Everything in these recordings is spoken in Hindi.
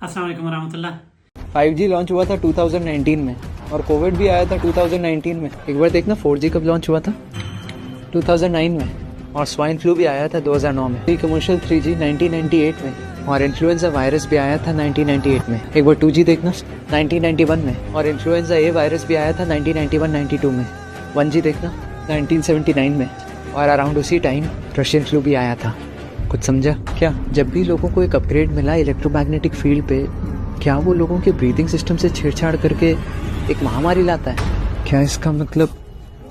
अस्सलाम वालेकुम रहमतुल्लाह। 5G लॉन्च हुआ था 2019 में और कोविड भी आया था 2019 में। एक बार देखना 4G कब लॉन्च हुआ था 2009 में, और स्वाइन फ्लू भी आया था 2009 में। कमर्शियल 3G 1998 में, और इन्फ्लुएंजा वायरस भी आया था 1998 में। एक बार 2G देखना 1991 में, और इन्फ्लुएंजा ए वायरस भी आया था 1991-92 में। 1G देखना 1979 में, और अराउंड उसी टाइम रशियन फ्लू भी आया था। कुछ समझा क्या? जब भी लोगों को एक अपग्रेड मिला इलेक्ट्रोमैग्नेटिक फील्ड पे, क्या वो लोगों के ब्रीदिंग सिस्टम से छेड़छाड़ करके एक महामारी लाता है? क्या इसका मतलब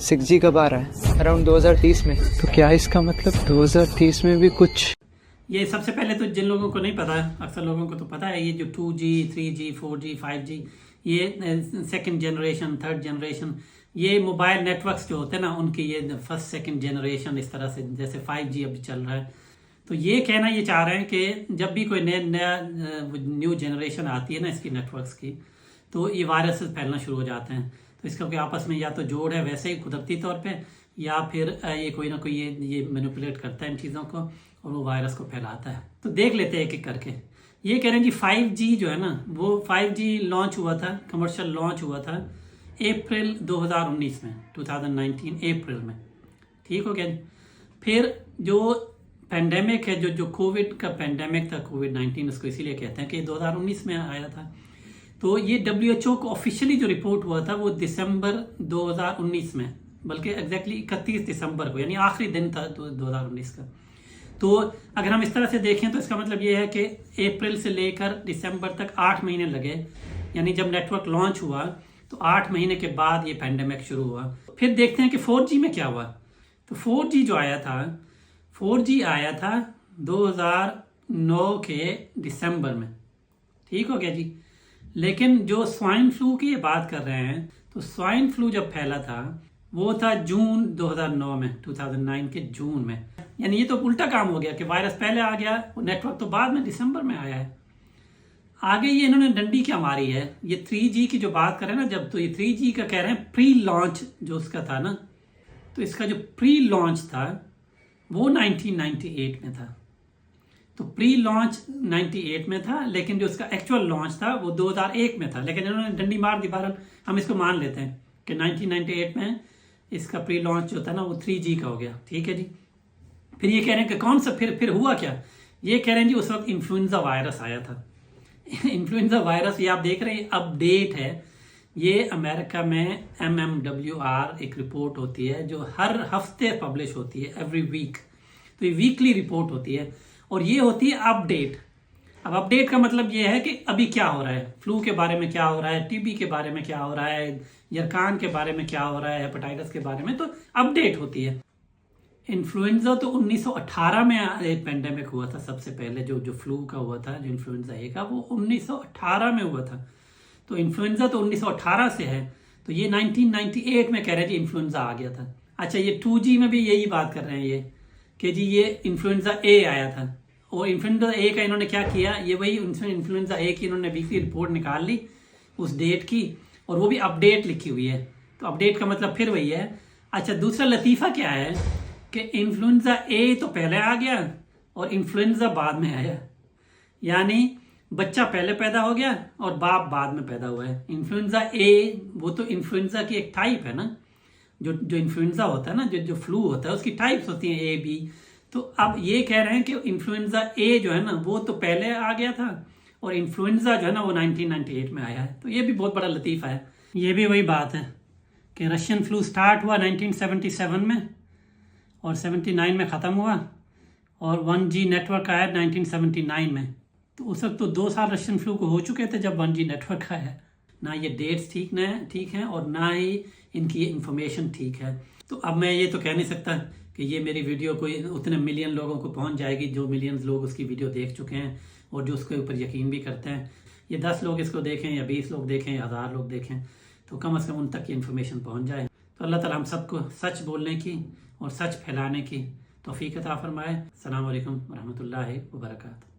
6G कब आ रहा है? अराउंड 2030 में। तो क्या इसका मतलब 2030 में भी कुछ? ये सबसे पहले तो जिन लोगों को नहीं पता, अक्सर लोगों को तो पता है, ये जो 2G 3G 4G 5G ये सेकंड जनरेशन थर्ड जनरेशन, ये मोबाइल नेटवर्क्स जो होते हैं ना, उनकी ये फर्स्ट सेकंड जनरेशन इस तरह से, जैसे 5G अभी चल रहा है। तो ये कहना ये चाह रहे हैं कि जब भी कोई नया न्यू जनरेशन आती है ना इसकी नेटवर्क्स की, तो ये वायरसेस फैलना शुरू हो जाते हैं। तो इसका कोई आपस में या तो जोड़ है वैसे ही कुदरती तौर पे, या फिर ये कोई ना कोई ये मैनिपुलेट करता है इन चीज़ों को और वो वायरस को फैलाता है। तो देख लेते हैं एक एक करके। ये कह रहे हैं जी 5G जो है ना, वो 5G लॉन्च हुआ था, कमर्शियल लॉन्च हुआ था अप्रैल 2019 में, 2019 अप्रैल में। ठीक हो गया जी। फिर जो पेंडेमिक है, जो कोविड का पेंडेमिक था, कोविड-19 उसको इसीलिए कहते हैं कि 2019 में आया था। तो ये WHO को ऑफिशियली जो रिपोर्ट हुआ था वो दिसंबर 2019 में, बल्कि एग्जैक्टली 31 दिसंबर को, यानी आखिरी दिन था 2019 का। तो अगर हम इस तरह से देखें तो इसका मतलब ये है कि अप्रैल से लेकर दिसंबर तक 8 महीने लगे, यानी जब नेटवर्क लॉन्च हुआ तो 8 महीने के बाद ये पेंडेमिक शुरू हुआ। फिर देखते हैं कि 4G में क्या हुआ। तो 4G जो आया था, 4G आया था 2009 के दिसंबर में। ठीक हो गया जी। लेकिन जो स्वाइन फ्लू की बात कर रहे हैं, तो स्वाइन फ्लू जब फैला था वो था जून 2009 में, 2009 के जून में। यानी ये तो उल्टा काम हो गया कि वायरस पहले आ गया, नेटवर्क तो बाद में दिसंबर में आया है। आगे ये इन्होंने डंडी क्या मारी है, ये 3G की जो बात करें ना, जब तो ये 3G का कह रहे हैं प्री लॉन्च जो उसका था ना, तो इसका जो प्री लॉन्च था वो 1998 में था। तो प्री लॉन्च 98 में था, लेकिन जो उसका एक्चुअल लॉन्च था वो 2001 में था। लेकिन इन्होंने डंडी मार दी। बहरहाल हम इसको मान लेते हैं कि 1998 में इसका प्री लॉन्च जो था ना वो 3G का हो गया। ठीक है जी। फिर ये कह रहे हैं कि कौन सा फिर हुआ क्या? ये कह रहे हैं जी उस वक्त इन्फ्लुएंजा वायरस आया था। इन्फ्लुएंजा वायरस, ये आप देख रहे हैं अपडेट है, ये अमेरिका में MMWR एक रिपोर्ट होती है जो हर हफ्ते पब्लिश होती है, एवरी वीक। तो ये वीकली रिपोर्ट होती है और ये होती है अपडेट। अब अपडेट का मतलब ये है कि अभी क्या हो रहा है, फ्लू के बारे में क्या हो रहा है, TB के बारे में क्या हो रहा है, यरकान के बारे में क्या हो रहा है, हेपेटाइटिस के बारे में, तो अपडेट होती है। इन्फ्लुएंजा तो 1918 में पेंडेमिक हुआ था सबसे पहले, जो फ्लू का हुआ था, जो इन्फ्लुएंजा ए का, वो 1918 में हुआ था। तो इन्फ्लुएंजा तो 1918 से है, तो ये 1998 में कह रहे हैं जी इन्फ्लुएंजा आ गया था। अच्छा, ये 2G में भी यही बात कर रहे हैं ये कि जी ये इन्फ्लुएंजा ए आया था। और इन्फ्लुएंजा ए का इन्होंने क्या किया, ये वही इन्फ्लुएंजा ए की इन्होंने वीकली रिपोर्ट निकाल ली उस डेट की, और वो भी अपडेट लिखी हुई है। तो अपडेट का मतलब फिर वही है। अच्छा, दूसरा लतीफ़ा क्या है कि इन्फ्लुएंजा ए तो पहले आ गया और इन्फ्लुएंजा बाद में आया, यानी बच्चा पहले पैदा हो गया और बाप बाद में पैदा हुआ है। इन्फ्लुएंजा ए वो तो इन्फ्लुएंजा की एक टाइप है ना, जो इन्फ्लुएंजा होता है ना, जो फ्लू होता है उसकी टाइप्स होती हैं A B। तो अब ये कह रहे हैं कि इन्फ्लुएंजा ए जो है ना वो तो पहले आ गया था और इन्फ्लुएंजा जो है ना वो 1998 में आया है। तो ये भी बहुत बड़ा लतीफ़ा है। ये भी वही बात है कि रशियन फ्लू स्टार्ट हुआ 1977 में और 79 में ख़त्म हुआ, और 1G नेटवर्क आया 1979 में। तो उस वक्त तो 2 साल रशियन फ्लू को हो चुके थे जब 1G नेटवर्क आया। ना ये डेट्स ठीक हैं और ना ही इनकी इंफॉर्मेशन ठीक है। तो अब मैं ये तो कह नहीं सकता कि ये मेरी वीडियो कोई उतने मिलियन लोगों को पहुंच जाएगी, जो मिलियंस लोग उसकी वीडियो देख चुके हैं और जो उसके ऊपर यकीन भी करते हैं। ये 10 लोग इसको देखें या 20 लोग देखें या 1000 लोग देखें, तो कम से कम उन तक ये इन्फॉर्मेशन पहुँच जाए। तो अल्लाह ताला हम सबको सच बोलने की और सच फैलाने की तौफीक अता फरमाए। अस्सलाम वालेकुम रहमतुल्लाहि व बरकातहू।